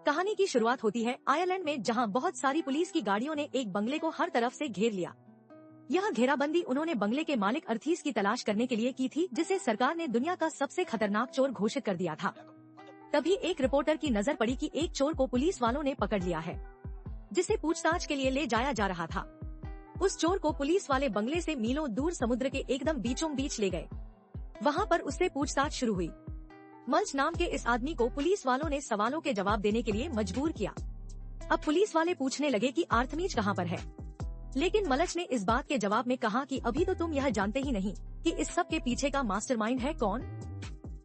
कहानी की शुरुआत होती है आयरलैंड में, जहां बहुत सारी पुलिस की गाड़ियों ने एक बंगले को हर तरफ से घेर लिया। यह घेराबंदी उन्होंने बंगले के मालिक अर्थीस की तलाश करने के लिए की थी, जिसे सरकार ने दुनिया का सबसे खतरनाक चोर घोषित कर दिया था। तभी एक रिपोर्टर की नजर पड़ी कि एक चोर को पुलिस वालों ने पकड़ लिया है, जिसे पूछताछ के लिए ले जाया जा रहा था। उस चोर को पुलिस वाले बंगले से मीलों दूर समुद्र के एकदम बीचों बीच ले गए। वहाँ पर उससे पूछताछ शुरू हुई। मल्च नाम के इस आदमी को पुलिस वालों ने सवालों के जवाब देने के लिए मजबूर किया। अब पुलिस वाले पूछने लगे कि आर्थमीज कहाँ पर है, लेकिन मलच ने इस बात के जवाब में कहा कि अभी तो तुम यह जानते ही नहीं कि इस सब के पीछे का मास्टरमाइंड है कौन,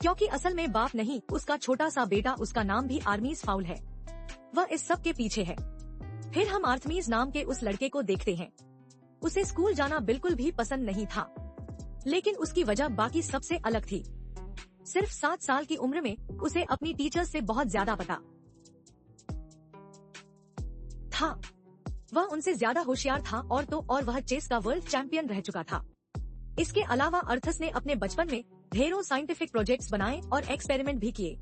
क्योंकि असल में बाप नहीं, उसका छोटा सा बेटा, उसका नाम भी आर्मीज फाउल है, वह इस सब के पीछे है। फिर हम आर्थमीज नाम के उस लड़के को देखते हैं। उसे स्कूल जाना बिल्कुल भी पसंद नहीं था, लेकिन उसकी वजह बाकी सबसे अलग थी। सिर्फ 7 साल की उम्र में उसे अपनी टीचर्स से बहुत ज्यादा पता था। वह उनसे ज्यादा होशियार था और वह चेस का वर्ल्ड चैंपियन रह चुका था। इसके अलावा अर्थस ने अपने बचपन में ढेरों साइंटिफिक प्रोजेक्ट्स बनाए और एक्सपेरिमेंट भी किए।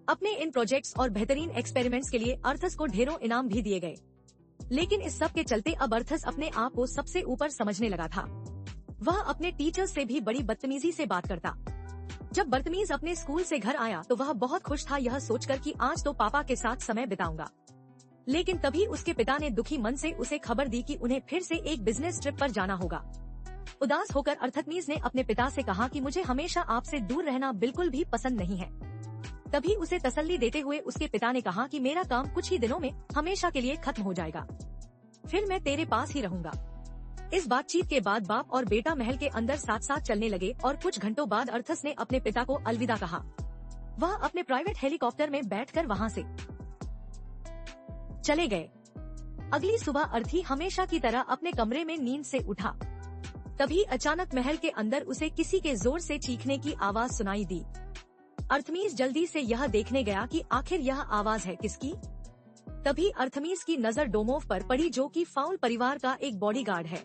अपने इन प्रोजेक्ट्स और बेहतरीन एक्सपेरिमेंट्स के लिए अर्थस को ढेरों इनाम भी दिए गए। लेकिन इस सब के चलते अब अर्थस अपने आप को सबसे ऊपर समझने लगा था। वह अपने टीचर्स से भी बड़ी बदतमीजी से बात करता। जब बदतमीज अपने स्कूल से घर आया तो वह बहुत खुश था, यह सोचकर कि आज तो पापा के साथ समय बिताऊंगा। लेकिन तभी उसके पिता ने दुखी मन से उसे खबर दी कि उन्हें फिर से एक बिजनेस ट्रिप पर जाना होगा। उदास होकर अर्थमीज ने अपने पिता से कहा कि मुझे हमेशा आपसे दूर रहना बिल्कुल भी पसंद नहीं है। तभी उसे तसल्ली देते हुए उसके पिता ने कहा कि मेरा काम कुछ ही दिनों में हमेशा के लिए खत्म हो जाएगा, फिर मैं तेरे पास ही रहूंगा। इस बातचीत के बाद बाप और बेटा महल के अंदर साथ साथ चलने लगे और कुछ घंटों बाद अर्थस ने अपने पिता को अलविदा कहा। वह अपने प्राइवेट हेलीकॉप्टर में बैठकर वहां से चले गए। अगली सुबह अर्थी हमेशा की तरह अपने कमरे में नींद से उठा। तभी अचानक महल के अंदर उसे किसी के जोर से चीखने की आवाज सुनाई दी। अर्थमीज जल्दी से यह देखने गया कि आखिर यह आवाज है किसकी। तभी अर्थमीज की नजर डोमोव पर पड़ी, जो कि फाउल परिवार का एक बॉडीगार्ड है।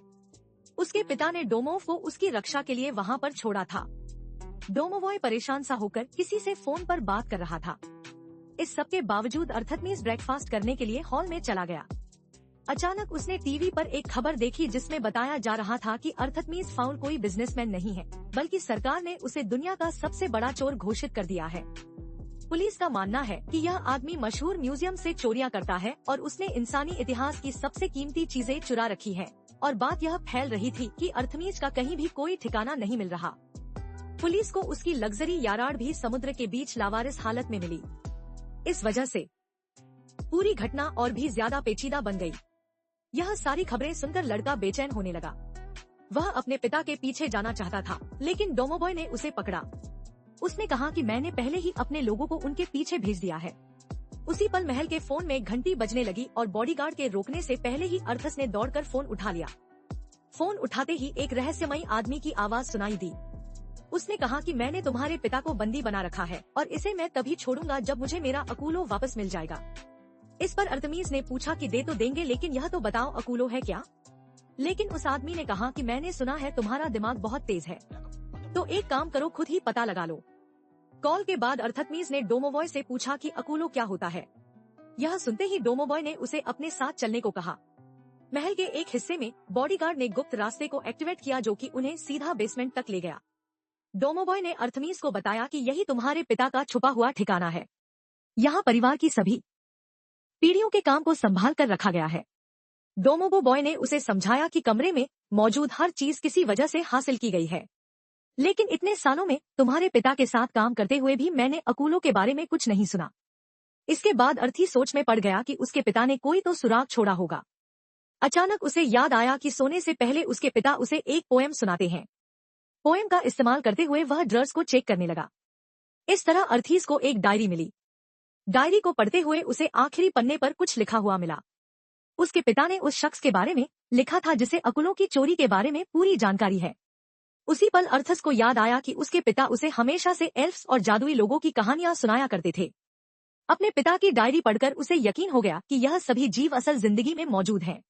उसके पिता ने डोमोव को उसकी रक्षा के लिए वहाँ पर छोड़ा था। डोमोवॉय परेशान सा होकर किसी से फोन पर बात कर रहा था। इस सब के बावजूद अर्थमीज ब्रेकफास्ट करने के लिए हॉल में चला गया। अचानक उसने टीवी पर एक खबर देखी जिसमें बताया जा रहा था कि अर्थमीज फाउल कोई बिजनेसमैन नहीं है, बल्कि सरकार ने उसे दुनिया का सबसे बड़ा चोर घोषित कर दिया है। पुलिस का मानना है कि यह आदमी मशहूर म्यूजियम से चोरियां करता है और उसने इंसानी इतिहास की सबसे कीमती चीजें चुरा रखी है। और बात यह फैल रही थी कि अर्थमीज का कहीं भी कोई ठिकाना नहीं मिल रहा। पुलिस को उसकी लग्जरी याराड भी समुद्र के बीच लावारिस हालत में मिली। इस वजह से पूरी घटना और भी ज्यादा पेचीदा बन गई। यह सारी खबरें सुनकर लड़का बेचैन होने लगा। वह अपने पिता के पीछे जाना चाहता था, लेकिन डोमोबॉय ने उसे पकड़ा। उसने कहा कि मैंने पहले ही अपने लोगों को उनके पीछे भेज दिया है। उसी पल महल के फोन में घंटी बजने लगी और बॉडीगार्ड के रोकने से पहले ही अर्थस ने दौड़कर फोन उठा लिया। फोन उठाते ही एक रहस्यमयी आदमी की आवाज सुनाई दी। उसने कहा कि मैंने तुम्हारे पिता को बंदी बना रखा है और इसे मैं तभी छोड़ूंगा जब मुझे मेरा अकूलो वापस मिल जाएगा। इस पर अर्थमीज ने पूछा कि दे तो देंगे, लेकिन यह तो बताओ अकूलो है क्या। लेकिन उस आदमी ने कहा कि मैंने सुना है तुम्हारा दिमाग बहुत तेज है, तो एक काम करो, खुद ही पता लगा लो। कॉल के बाद अर्थमीज ने डोमोबॉय से पूछा कि अकूलो क्या होता है। यह सुनते ही डोमोबॉय ने उसे अपने साथ चलने को कहा। महल के एक हिस्से में बॉडीगार्ड ने गुप्त रास्ते को एक्टिवेट किया, जो कि उन्हें सीधा बेसमेंट तक ले गया। डोमोबॉय ने अर्थमीज को बताया कि यही तुम्हारे पिता का छुपा हुआ ठिकाना है। यहाँ परिवार की सभी पीढ़ियों के काम को संभाल कर रखा गया है। डोमोबो बॉय ने उसे समझाया कि कमरे में मौजूद हर चीज किसी वजह से हासिल की गई है, लेकिन इतने सालों में तुम्हारे पिता के साथ काम करते हुए भी मैंने अकूलों के बारे में कुछ नहीं सुना। इसके बाद अर्थी सोच में पड़ गया कि उसके पिता ने कोई तो सुराग छोड़ा होगा। अचानक उसे याद आया कि सोने से पहले उसके पिता उसे एक पोएम सुनाते हैं। पोएम का इस्तेमाल करते हुए वह ड्रर्स को चेक करने लगा। इस तरह अर्थीज को एक डायरी मिली। डायरी को पढ़ते हुए उसे आखिरी पन्ने पर कुछ लिखा हुआ मिला। उसके पिता ने उस शख्स के बारे में लिखा था जिसे अकूलों की चोरी के बारे में पूरी जानकारी है। उसी पल अर्थस को याद आया कि उसके पिता उसे हमेशा से एल्फ्स और जादुई लोगों की कहानियां सुनाया करते थे। अपने पिता की डायरी पढ़कर उसे यकीन हो गया कि यह सभी जीव असल जिंदगी में मौजूद हैं।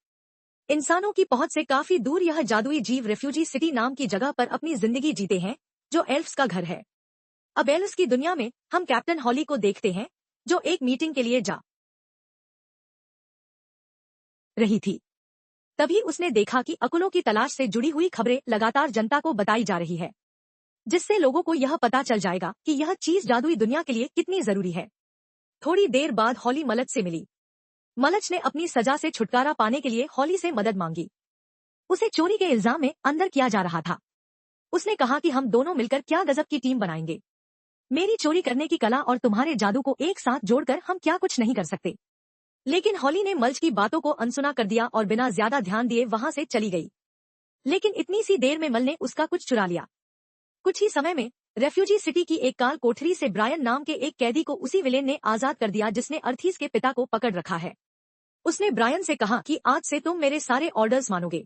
इंसानों की पहुंच से काफी दूर यह जादुई जीव रेफ्यूजी सिटी नाम की जगह पर अपनी जिंदगी जीते हैं, जो एल्फ्स का घर है। अब एल्फ्स की दुनिया में हम कैप्टन हॉली को देखते हैं, जो एक मीटिंग के लिए जा रही थी। तभी उसने देखा कि अकुलों की तलाश से जुड़ी हुई खबरें लगातार जनता को बताई जा रही है, जिससे लोगों को यह पता चल जाएगा कि यह चीज जादुई दुनिया के लिए कितनी जरूरी है। थोड़ी देर बाद हॉली मलच से मिली। मलच ने अपनी सजा से छुटकारा पाने के लिए हॉली से मदद मांगी। उसे चोरी के इल्जाम में अंदर किया जा रहा था। उसने कहा कि हम दोनों मिलकर क्या गजब की टीम बनाएंगे। मेरी चोरी करने की कला और तुम्हारे जादू को एक साथ जोड़कर हम क्या कुछ नहीं कर सकते। लेकिन हॉली ने मल्च की बातों को अनसुना कर दिया और बिना ज्यादा ध्यान दिए वहां से चली गई। लेकिन इतनी सी देर में मल ने उसका कुछ चुरा लिया। कुछ ही समय में रेफ्यूजी सिटी की एक काल कोठरी से ब्रायन नाम के एक कैदी को उसी विलेन ने आजाद कर दिया जिसने अर्थीस के पिता को पकड़ रखा है। उसने ब्रायन से कहा कि आज से तुम मेरे सारे ऑर्डर्स मानोगे।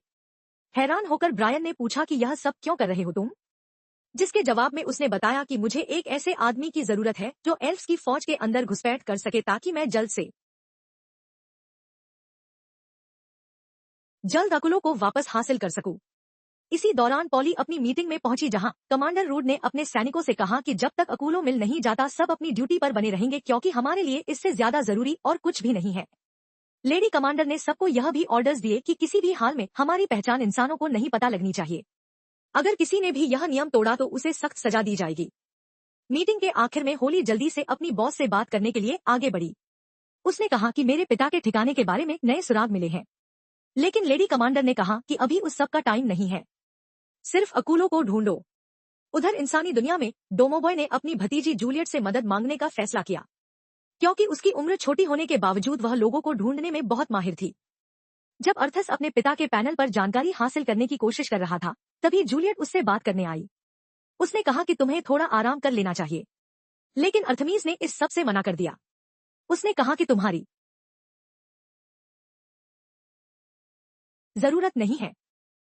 हैरान होकर ब्रायन ने पूछा कि यह सब क्यों कर रहे हो तुम? जिसके जवाब में उसने बताया कि मुझे एक ऐसे आदमी की जरूरत है जो एल्फ्स की फौज के अंदर घुसपैठ कर सके ताकि मैं जल्द से जल्द अकुलों को वापस हासिल कर सकूं। इसी दौरान पॉली अपनी मीटिंग में पहुंची जहां कमांडर रूड ने अपने सैनिकों से कहा कि जब तक अकुलो मिल नहीं जाता सब अपनी ड्यूटी पर बने रहेंगे क्योंकि हमारे लिए इससे ज्यादा जरूरी और कुछ भी नहीं है। लेडी कमांडर ने सबको यह भी ऑर्डर्स दिए कि किसी भी हाल में हमारी पहचान इंसानों को नहीं पता लगनी चाहिए। अगर किसी ने भी यह नियम तोड़ा तो उसे सख्त सजा दी जाएगी। मीटिंग के आखिर में होली जल्दी से अपनी बॉस से बात करने के लिए आगे बढ़ी। उसने कहा कि मेरे पिता के ठिकाने के बारे में नए सुराग मिले हैं। लेकिन लेडी कमांडर ने कहा कि अभी उस सब का टाइम नहीं है, सिर्फ अकूलों को ढूंढो। उधर इंसानी दुनिया में डोमोबॉय ने अपनी भतीजी जूलियट से मदद मांगने का फैसला किया क्योंकि उसकी उम्र छोटी होने के बावजूद वह लोगों को ढूंढने में बहुत माहिर थी। जब अर्थस अपने पिता के पैनल पर जानकारी हासिल करने की कोशिश कर रहा था तभी जूलियट उससे बात करने आई। उसने कहा कि तुम्हें थोड़ा आराम कर लेना चाहिए, लेकिन अर्थमीज ने इस सब से मना कर दिया। उसने कहा कि तुम्हारी जरूरत नहीं है,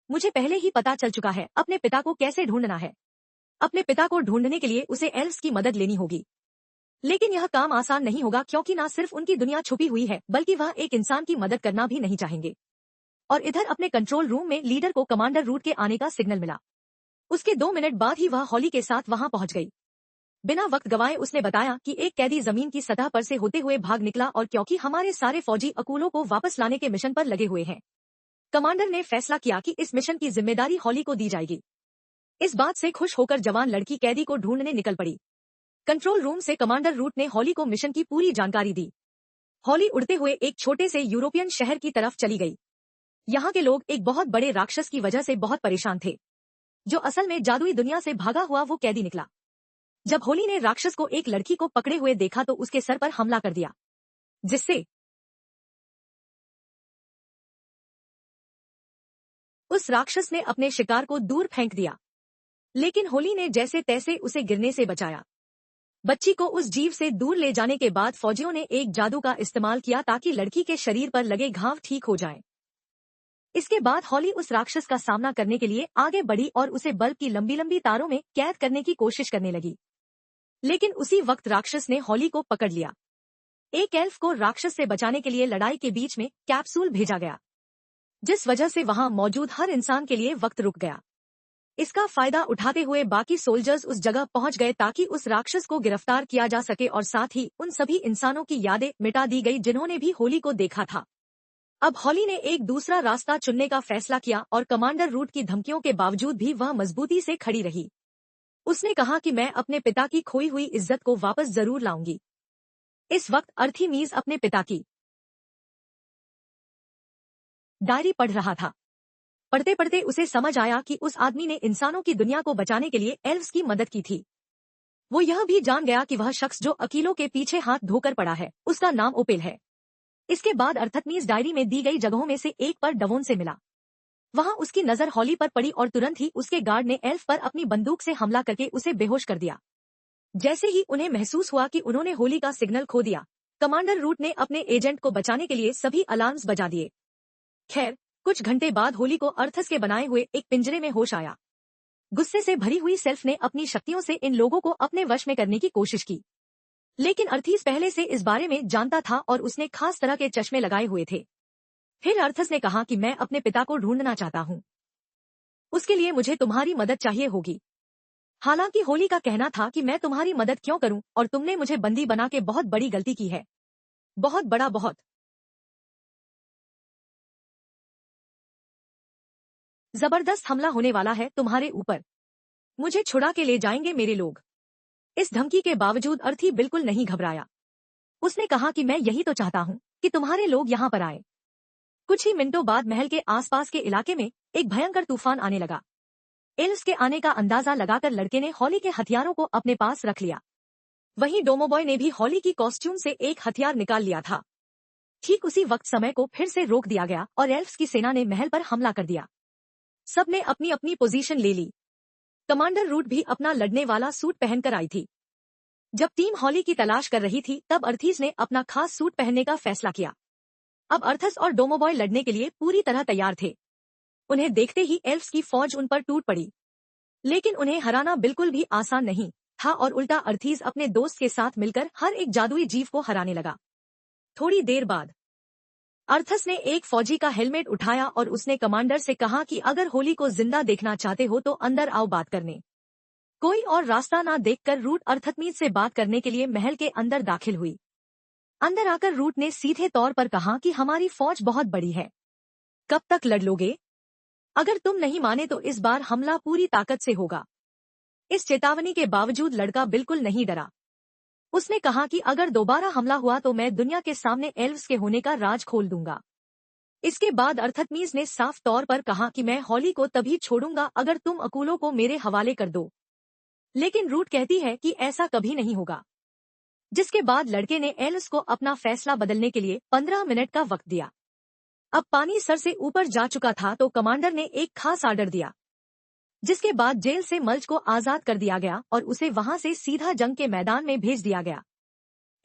मुझे पहले ही पता चल चुका है अपने पिता को कैसे ढूंढना है। अपने पिता को ढूंढने के लिए उसे एल्फ्स की मदद लेनी होगी, लेकिन यह काम आसान नहीं होगा क्योंकि न सिर्फ उनकी दुनिया छुपी हुई है बल्कि वह एक इंसान की मदद करना भी नहीं चाहेंगे। और इधर अपने कंट्रोल रूम में लीडर को कमांडर रूट के आने का सिग्नल मिला। उसके 2 मिनट बाद ही वह हॉली के साथ वहां पहुंच गई। बिना वक्त गवाए उसने बताया कि एक कैदी जमीन की सतह पर से होते हुए भाग निकला और क्योंकि हमारे सारे फौजी अकूलों को वापस लाने के मिशन पर लगे हुए हैं, कमांडर ने फैसला किया कि इस मिशन की जिम्मेदारी हॉली को दी जाएगी। इस बात से खुश होकर जवान लड़की कैदी को ढूंढने निकल पड़ी। कंट्रोल रूम से कमांडर रूट ने हॉली को मिशन की पूरी जानकारी दी। हॉली उड़ते हुए एक छोटे से यूरोपियन शहर की तरफ चली गई। यहाँ के लोग एक बहुत बड़े राक्षस की वजह से बहुत परेशान थे, जो असल में जादुई दुनिया से भागा हुआ वो कैदी निकला। जब होली ने राक्षस को एक लड़की को पकड़े हुए देखा तो उसके सर पर हमला कर दिया, जिससे उस राक्षस ने अपने शिकार को दूर फेंक दिया। लेकिन होली ने जैसे तैसे उसे गिरने से बचाया। बच्ची को उस जीव से दूर ले जाने के बाद फौजियों ने एक जादू का इस्तेमाल किया ताकि लड़की के शरीर पर लगे घाव ठीक हो जाएं। इसके बाद हॉली उस राक्षस का सामना करने के लिए आगे बढ़ी और उसे बल्ब की लंबी लंबी तारों में कैद करने की कोशिश करने लगी। लेकिन उसी वक्त राक्षस ने हॉली को पकड़ लिया। एक एल्फ को राक्षस से बचाने के लिए लड़ाई के बीच में कैप्सूल भेजा गया, जिस वजह से वहां मौजूद हर इंसान के लिए वक्त रुक गया। इसका फायदा उठाते हुए बाकी सोल्जर्स उस जगह पहुंच गए ताकि उस राक्षस को गिरफ्तार किया जा सके और साथ ही उन सभी इंसानों की यादें मिटा दी गई जिन्होंने भी होली को देखा था। अब हॉली ने एक दूसरा रास्ता चुनने का फैसला किया और कमांडर रूट की धमकियों के बावजूद भी वह मजबूती से खड़ी रही। उसने कहा कि मैं अपने पिता की खोई हुई इज्जत को वापस जरूर लाऊंगी। इस वक्त अर्थीमीज अपने पिता की डायरी पढ़ रहा था। पढ़ते पढ़ते उसे समझ आया कि उस आदमी ने इंसानों की दुनिया को बचाने के लिए एल्व्स की मदद की थी। वो यह भी जान गया कि वह शख्स जो अकीलों के पीछे हाथ धोकर पड़ा है उसका नाम ओपेल है। इसके बाद अर्थमीज डायरी में दी गई जगहों में से एक पर डवोन से मिला। वहां उसकी नजर हॉली पर पड़ी और तुरंत ही उसके गार्ड ने एल्फ पर अपनी बंदूक से हमला करके उसे बेहोश कर दिया। जैसे ही उन्हें महसूस हुआ कि उन्होंने होली का सिग्नल खो दिया, कमांडर रूट ने अपने एजेंट को बचाने के लिए सभी अलार्म्स बजा दिए। खैर, कुछ घंटे बाद होली को अर्थस के बनाए हुए एक पिंजरे में होश आया। गुस्से से भरी हुई सेल्फ ने अपनी शक्तियों से इन लोगों को अपने वश में करने की कोशिश की, लेकिन अर्थीस पहले से इस बारे में जानता था और उसने खास तरह के चश्मे लगाए हुए थे। फिर अर्थस ने कहा कि मैं अपने पिता को ढूंढना चाहता हूँ, उसके लिए मुझे तुम्हारी मदद चाहिए होगी। हालांकि होली का कहना था कि मैं तुम्हारी मदद क्यों करूं और तुमने मुझे बंदी बना के बहुत बड़ी गलती की है, बहुत बड़ा, बहुत। जबरदस्त हमला होने वाला है तुम्हारे ऊपर। मुझे छुड़ा के ले जाएंगे मेरे लोग। इस धमकी के बावजूद अर्थी बिल्कुल नहीं घबराया। उसने कहा कि मैं यही तो चाहता हूँ कि तुम्हारे लोग यहाँ पर आए। कुछ ही मिनटों बाद महल के आसपास के इलाके में एक भयंकर तूफान आने लगा। एल्व्स के आने का अंदाजा लगाकर लड़के ने हॉली के हथियारों को अपने पास रख लिया। वहीं डोमोबॉय ने भी हॉली की कॉस्ट्यूम से एक हथियार निकाल लिया था। ठीक उसी वक्त समय को फिर से रोक दिया गया और एल्व्स की सेना ने महल पर हमला कर दिया। सबने अपनी अपनी पोजीशन ले ली। कमांडर रूट भी अपना लड़ने वाला सूट पहनकर आई थी। जब टीम हॉली की तलाश कर रही थी तब अर्थीस ने अपना खास सूट पहनने का फैसला किया। अब अर्थस और डोमोबॉय लड़ने के लिए पूरी तरह तैयार थे। उन्हें देखते ही एल्व्स की फौज उन पर टूट पड़ी। लेकिन उन्हें हराना बिल्कुल भी आसान नहीं था और उल्टा अर्थीस अपने दोस्त के साथ मिलकर हर एक जादुई जीव को हराने लगा। थोड़ी देर बाद अर्थस ने एक फौजी का हेलमेट उठाया और उसने कमांडर से कहा कि अगर होली को जिंदा देखना चाहते हो तो अंदर आओ बात करने। कोई और रास्ता ना देखकर रूट अर्थतमीज से बात करने के लिए महल के अंदर दाखिल हुई। अंदर आकर रूट ने सीधे तौर पर कहा कि हमारी फौज बहुत बड़ी है, कब तक लड़ लोगे? अगर तुम नहीं माने तो इस बार हमला पूरी ताकत से होगा। इस चेतावनी के बावजूद लड़का बिल्कुल नहीं डरा। उसने कहा कि अगर दोबारा हमला हुआ तो मैं दुनिया के सामने एल्व्स के होने का राज खोल दूंगा। इसके बाद अर्थतमीज ने साफ तौर पर कहा कि मैं हॉली को तभी छोड़ूंगा अगर तुम अकूलों को मेरे हवाले कर दो। लेकिन रूट कहती है कि ऐसा कभी नहीं होगा। जिसके बाद लड़के ने एल्व्स को अपना फैसला बदलने के लिए 15 मिनट का वक्त दिया। अब पानी सर से ऊपर जा चुका था तो कमांडर ने एक खास आर्डर दिया, जिसके बाद जेल से मल्च को आजाद कर दिया गया और उसे वहां से सीधा जंग के मैदान में भेज दिया गया।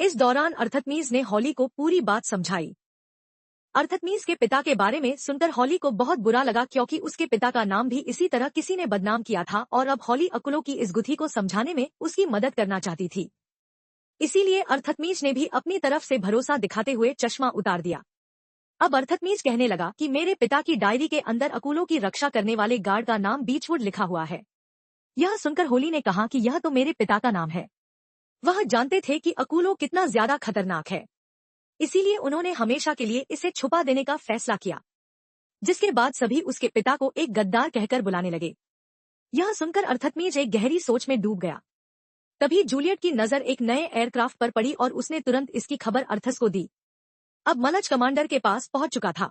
इस दौरान अर्थतमीज ने हॉली को पूरी बात समझाई। अर्थतमीज के पिता के बारे में सुनकर हॉली को बहुत बुरा लगा क्योंकि उसके पिता का नाम भी इसी तरह किसी ने बदनाम किया था और अब हॉली अकुलों की इस गुत्थी को समझाने में उसकी मदद करना चाहती थी। इसीलिए अर्थतमीज ने भी अपनी तरफ से भरोसा दिखाते हुए चश्मा उतार दिया। अब अर्थतमीज कहने लगा कि मेरे पिता की डायरी के अंदर अकूलों की रक्षा करने वाले गार्ड का नाम बीचवुड लिखा हुआ है। यह सुनकर होली ने कहा कि यह तो मेरे पिता का नाम है। वह जानते थे कि अकूलों कितना ज्यादा खतरनाक है, इसीलिए उन्होंने हमेशा के लिए इसे छुपा देने का फैसला किया। जिसके बाद सभी उसके पिता को एक गद्दार कहकर बुलाने लगे। यह सुनकर अर्थतमीज एक गहरी सोच में डूब गया। तभी जूलियट की नजर एक नए एयरक्राफ्ट पर पड़ी और उसने तुरंत इसकी खबर अर्थस को दी। अब मलच कमांडर के पास पहुंच चुका था।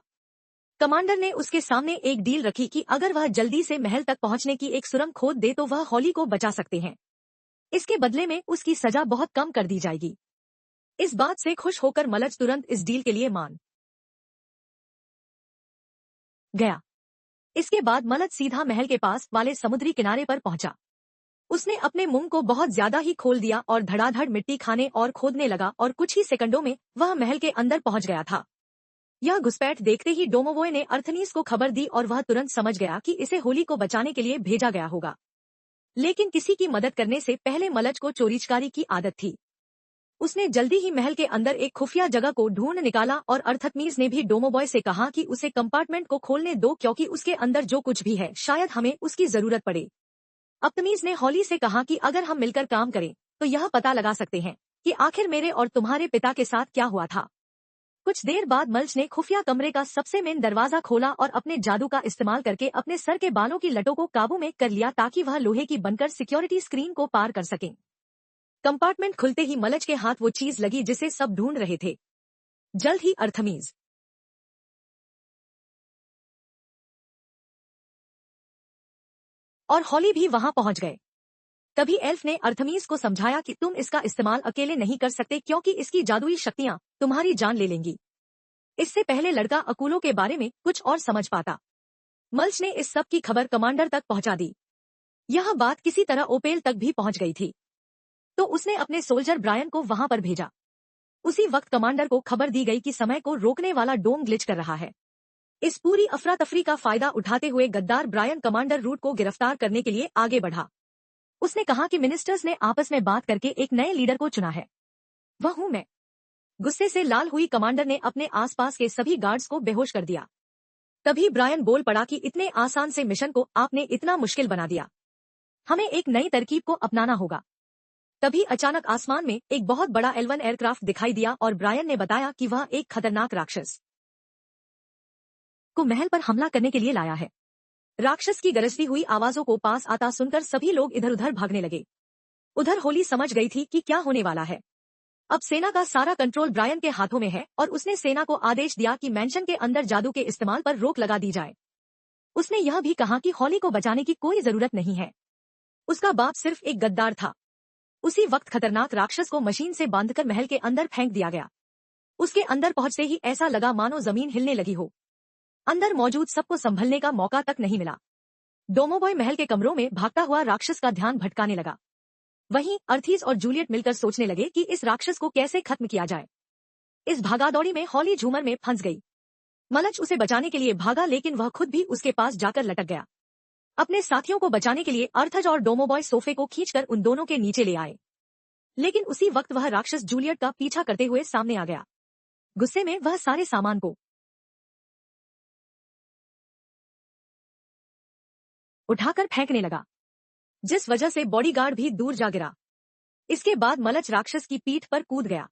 कमांडर ने उसके सामने एक डील रखी कि अगर वह जल्दी से महल तक पहुंचने की एक सुरंग खोद दे तो वह हॉली को बचा सकते हैं। इसके बदले में उसकी सजा बहुत कम कर दी जाएगी। इस बात से खुश होकर मलच तुरंत इस डील के लिए मान गया। इसके बाद मलच सीधा महल के पास वाले समुद्री किनारे पर पहुंचा। उसने अपने मुंह को बहुत ज्यादा ही खोल दिया और धड़ाधड़ मिट्टी खाने और खोदने लगा और कुछ ही सेकंडों में वह महल के अंदर पहुंच गया था। यह घुसपैठ देखते ही डोमोबॉय ने अर्थनीस को खबर दी और वह तुरंत समझ गया कि इसे होली को बचाने के लिए भेजा गया होगा। लेकिन किसी की मदद करने से पहले मलच को चोरीचकारी की आदत थी। उसने जल्दी ही महल के अंदर एक खुफिया जगह को ढूंढ निकाला और अर्थतमीज ने भी डोमोबॉय से कहा कि उसे कंपार्टमेंट को खोलने दो क्योंकि उसके अंदर जो कुछ भी है शायद हमें उसकी जरूरत पड़े। अर्थतमीज ने हॉली से कहा कि अगर हम मिलकर काम करें तो यह पता लगा सकते हैं कि आखिर मेरे और तुम्हारे पिता के साथ क्या हुआ था। कुछ देर बाद मल्च ने खुफिया कमरे का सबसे मेन दरवाजा खोला और अपने जादू का इस्तेमाल करके अपने सर के बालों की लटों को काबू में कर लिया ताकि वह लोहे की बनकर सिक्योरिटी स्क्रीन को पार कर सकें। कंपार्टमेंट खुलते ही मलच के हाथ वो चीज लगी जिसे सब ढूंढ रहे थे। जल्द ही अर्थतमीज और हॉली भी वहां पहुंच गए। तभी एल्फ ने अर्थतमीज को समझाया कि तुम इसका इस्तेमाल अकेले नहीं कर सकते क्योंकि इसकी जादुई शक्तियां तुम्हारी जान ले लेंगी। इससे पहले लड़का अकूलों के बारे में कुछ और समझ पाता, मल्च ने इस सब की खबर कमांडर तक पहुंचा दी। यह बात किसी तरह ओपेल तक भी पहुंच गई थी तो उसने अपने सोल्जर ब्रायन को वहां पर भेजा। उसी वक्त कमांडर को खबर दी गई कि समय को रोकने वाला डोम ग्लिच कर रहा है। इस पूरी अफरा तफरी का फायदा उठाते हुए गद्दार ब्रायन कमांडर रूट को गिरफ्तार करने के लिए आगे बढ़ा। उसने कहा कि मिनिस्टर्स ने आपस में बात करके एक नए लीडर को चुना है, वह हूं मैं। गुस्से से लाल हुई कमांडर ने अपने आसपास के सभी गार्ड्स को बेहोश कर दिया। तभी ब्रायन बोल पड़ा कि इतने आसान से मिशन को आपने इतना मुश्किल बना दिया, हमें एक नई तरकीब को अपनाना होगा। तभी अचानक आसमान में एक बहुत बड़ा एल्वन एयरक्राफ्ट दिखाई दिया और ब्रायन ने बताया कि वह एक खतरनाक राक्षस को महल पर हमला करने के लिए लाया है। राक्षस की गरजती हुई आवाजों को पास आता सुनकर सभी लोग इधर उधर भागने लगे। उधर होली समझ गई थी कि क्या होने वाला है। अब सेना का सारा कंट्रोल ब्रायन के हाथों में है और उसने सेना को आदेश दिया कि मैंशन के अंदर जादू के इस्तेमाल पर रोक लगा दी जाए। उसने यह भी कहा कि हॉली को बचाने की कोई जरूरत नहीं है, उसका बाप सिर्फ एक गद्दार था। उसी वक्त खतरनाक राक्षस को मशीन से बांधकर महल के अंदर फेंक दिया गया। उसके अंदर पहुंचते ही ऐसा लगा मानो जमीन हिलने लगी हो। अंदर मौजूद सबको संभलने का मौका तक नहीं मिला। डोमोबॉय महल के कमरों में भागता हुआ राक्षस का ध्यान भटकाने लगा। वहीं अर्थीज और जूलियट मिलकर सोचने लगे कि इस राक्षस को कैसे खत्म किया जाए। इस भागादौड़ी में हॉली झूमर में फंस गई। मलच उसे बचाने के लिए भागा लेकिन वह खुद भी उसके पास जाकर लटक गया। अपने साथियों को बचाने के लिए अर्थज और डोमोबॉय सोफे को खींचकर उन दोनों के नीचे ले आए। लेकिन उसी वक्त वह राक्षस जूलियट का पीछा करते हुए सामने आ गया। गुस्से में वह सारे सामान को उठाकर फेंकने लगा, जिस वजह से बॉडीगार्ड भी दूर जा गिरा। इसके बाद मलच राक्षस की पीठ पर कूद गया,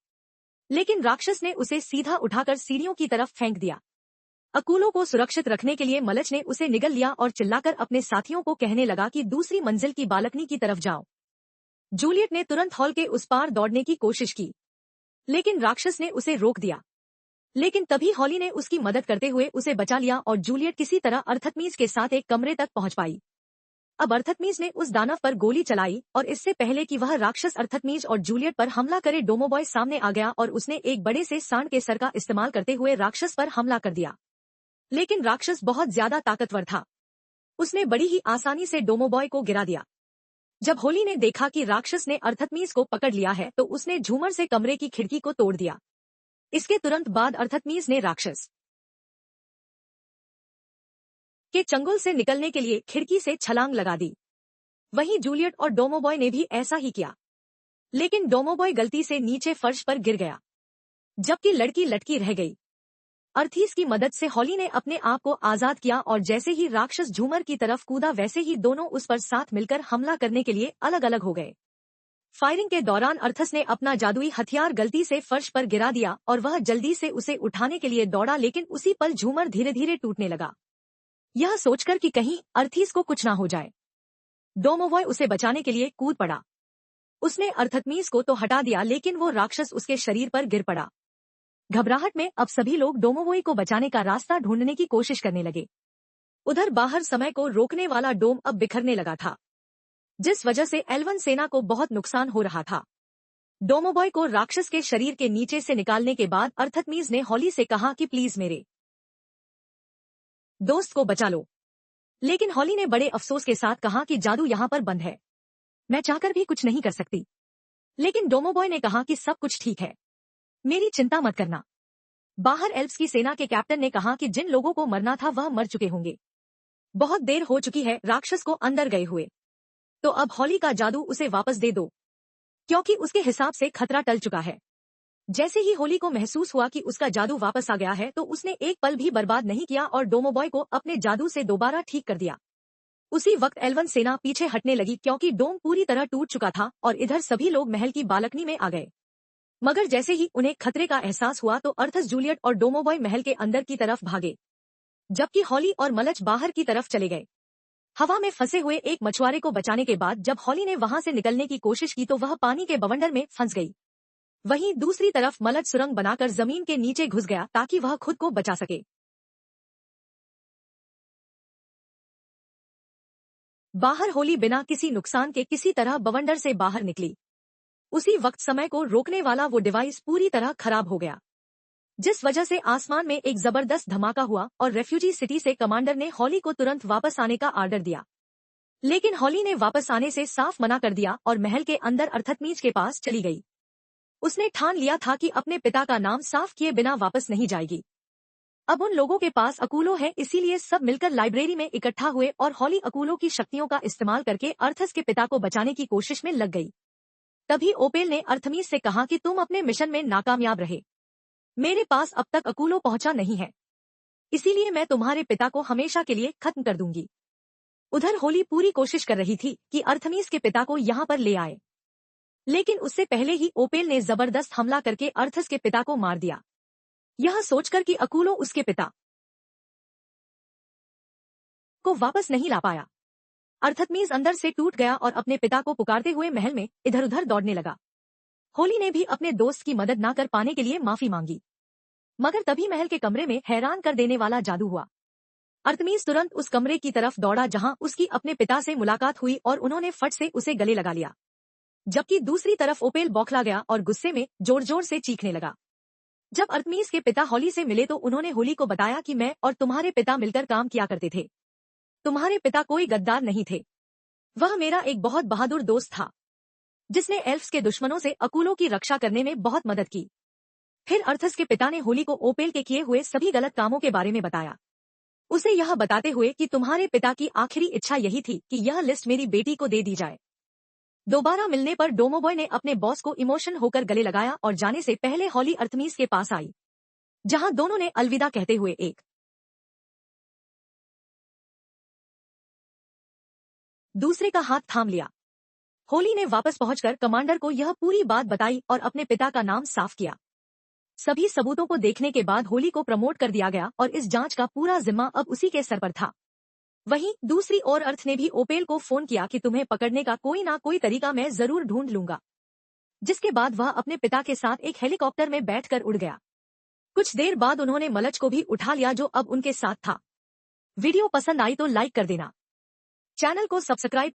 लेकिन राक्षस ने उसे सीधा उठाकर सीढ़ियों की तरफ फेंक दिया। अकूलों को सुरक्षित रखने के लिए मलच ने उसे निगल लिया और चिल्लाकर अपने साथियों को कहने लगा कि दूसरी मंजिल की बालकनी की तरफ जाओ। जूलियट ने तुरंत हॉल के उस पार दौड़ने की कोशिश की, लेकिन राक्षस ने उसे रोक दिया। लेकिन तभी हॉली ने उसकी मदद करते हुए उसे बचा लिया और जूलियट किसी तरह अर्थतमीज के साथ एक कमरे तक पहुंच पाई। अब अर्थतमीज ने उस दानव पर गोली चलाई और इससे पहले कि वह राक्षस अर्थतमीज और जूलियट पर हमला करे, डोमोबॉय सामने आ गया और उसने एक बड़े से सांड के सर का इस्तेमाल करते हुए राक्षस पर हमला कर दिया। लेकिन राक्षस बहुत ज्यादा ताकतवर था। उसने बड़ी ही आसानी से डोमोबॉय को गिरा दिया। जब होली ने देखा कि राक्षस ने अर्थतमीज को पकड़ लिया है तो उसने झूमर से कमरे की खिड़की को तोड़ दिया। इसके तुरंत बाद अर्थतमीज ने राक्षस के चंगुल से निकलने के लिए खिड़की से छलांग लगा दी। वहीं जूलियट और डोमोबॉय ने भी ऐसा ही किया, लेकिन डोमोबॉय गलती से नीचे फर्श पर गिर गया, जबकि लड़की लटकी रह गई। अर्थीज की मदद से हॉली ने अपने आप को आजाद किया और जैसे ही राक्षस झूमर की तरफ कूदा वैसे ही दोनों उस पर साथ मिलकर हमला करने के लिए अलग अलग हो गए। फायरिंग के दौरान अर्थस ने अपना जादुई हथियार गलती से फर्श पर गिरा दिया और वह जल्दी से उसे उठाने के लिए दौड़ा, लेकिन उसी पल झूमर धीरे धीरे टूटने लगा। यह सोचकर कि कहीं अर्थीज को कुछ ना हो जाए, डोमोबॉय उसे बचाने के लिए कूद पड़ा। उसने अर्थतमीज को तो हटा दिया, लेकिन वो राक्षस उसके शरीर पर गिर पड़ा। घबराहट में अब सभी लोग डोमोबॉय को बचाने का रास्ता ढूंढने की कोशिश करने लगे। उधर बाहर समय को रोकने वाला डोम अब बिखरने लगा था, जिस वजह से एल्वन सेना को बहुत नुकसान हो रहा था। डोमोबॉय को राक्षस के शरीर के नीचे से निकालने के बाद अर्थतमीज ने हॉली से कहा कि प्लीज मेरे दोस्त को बचा लो, लेकिन हॉली ने बड़े अफसोस के साथ कहा कि जादू यहाँ पर बंद है, मैं चाहकर भी कुछ नहीं कर सकती। लेकिन डोमोबॉय ने कहा कि सब कुछ ठीक है, मेरी चिंता मत करना। बाहर एल्व्स की सेना के कैप्टन ने कहा कि जिन लोगों को मरना था वह मर चुके होंगे, बहुत देर हो चुकी है राक्षस को अंदर गए हुए, तो अब हॉली का जादू उसे वापस दे दो, क्योंकि उसके हिसाब से खतरा टल चुका है। जैसे ही होली को महसूस हुआ कि उसका जादू वापस आ गया है तो उसने एक पल भी बर्बाद नहीं किया और डोमोबॉय को अपने जादू से दोबारा ठीक कर दिया। उसी वक्त एल्वन सेना पीछे हटने लगी क्योंकि डोम पूरी तरह टूट चुका था और इधर सभी लोग महल की बालकनी में आ गए। मगर जैसे ही उन्हें खतरे का एहसास हुआ तो अर्थस, जूलियट और डोमोबॉय महल के अंदर की तरफ भागे, जबकि हॉली और मलच बाहर की तरफ चले गए। हवा में फंसे हुए एक मछुआरे को बचाने के बाद जब हॉली ने वहां से निकलने की कोशिश की तो वह पानी के बवंडर में फंस गई। वहीं दूसरी तरफ मलच सुरंग बनाकर जमीन के नीचे घुस गया ताकि वह खुद को बचा सके। बाहर होली बिना किसी नुकसान के किसी तरह बवंडर से बाहर निकली। उसी वक्त समय को रोकने वाला वो डिवाइस पूरी तरह खराब हो गया, जिस वजह से आसमान में एक जबरदस्त धमाका हुआ और रेफ्यूजी सिटी से कमांडर ने हॉली को तुरंत वापस आने का आर्डर दिया। लेकिन हॉली ने वापस आने से साफ मना कर दिया और महल के अंदर अर्थतमीज के पास चली गई। उसने ठान लिया था कि अपने पिता का नाम साफ किए बिना वापस नहीं जाएगी। अब उन लोगों के पास अकूलो है, इसीलिए सब मिलकर लाइब्रेरी में इकट्ठा हुए और हॉली अकूलो की शक्तियों का इस्तेमाल करके अर्थस के पिता को बचाने की कोशिश में लग गई। तभी ओपेल ने अर्थमीज से कहा कि तुम अपने मिशन में नाकामयाब रहे, मेरे पास अब तक अकूलो पहुंचा नहीं है, इसीलिए मैं तुम्हारे पिता को हमेशा के लिए खत्म कर दूंगी। उधर होली पूरी कोशिश कर रही थी कि अर्थमीज के पिता को यहाँ पर ले आए, लेकिन उससे पहले ही ओपेल ने जबरदस्त हमला करके अर्थस के पिता को मार दिया, यह सोचकर कि अकूलो उसके पिता को वापस नहीं ला पाया। अर्थतमीज अंदर से टूट गया और अपने पिता को पुकारते हुए महल में इधर उधर दौड़ने लगा। होली ने भी अपने दोस्त की मदद न कर पाने के लिए माफी मांगी, मगर तभी महल के कमरे में हैरान कर देने वाला जादू हुआ। अर्थतमीज तुरंत उस कमरे की तरफ दौड़ा जहां उसकी अपने पिता से मुलाकात हुई और उन्होंने फट से उसे गले लगा लिया। जबकि दूसरी तरफ ओपेल बौखला गया और गुस्से में जोर जोर से चीखने लगा। जब अर्थतमीज के पिता होली से मिले तो उन्होंने होली को बताया कि मैं और तुम्हारे पिता मिलकर काम किया करते थे। तुम्हारे पिता कोई गद्दार नहीं थे, वह मेरा एक बहुत बहादुर दोस्त था जिसने एल्फ्स के दुश्मनों से अकूलों की रक्षा करने में बहुत मदद की। फिर अर्थस के पिता ने होली को ओपेल के किए हुए सभी गलत कामों के बारे में बताया, उसे यह बताते हुए कि तुम्हारे पिता की आखिरी इच्छा यही थी कि यह लिस्ट मेरी बेटी को दे दी जाए। दोबारा मिलने पर डोमोबॉय ने अपने बॉस को इमोशन होकर गले लगाया और जाने से पहले होली अर्थतमीज के पास आई, जहां दोनों ने अलविदा कहते हुए एक दूसरे का हाथ थाम लिया। होली ने वापस पहुंचकर कमांडर को यह पूरी बात बताई और अपने पिता का नाम साफ किया। सभी सबूतों को देखने के बाद होली को प्रमोट कर दिया गया और इस जांच का पूरा जिम्मा अब उसी के सर पर था। वहीं दूसरी ओर अर्थ ने भी ओपेल को फोन किया कि तुम्हें पकड़ने का कोई ना कोई तरीका मैं जरूर ढूंढ लूंगा, जिसके बाद वह अपने पिता के साथ एक हेलीकॉप्टर में बैठकर उड़ गया। कुछ देर बाद उन्होंने मलच को भी उठा लिया जो अब उनके साथ था। वीडियो पसंद आई तो लाइक कर देना, चैनल को सब्सक्राइब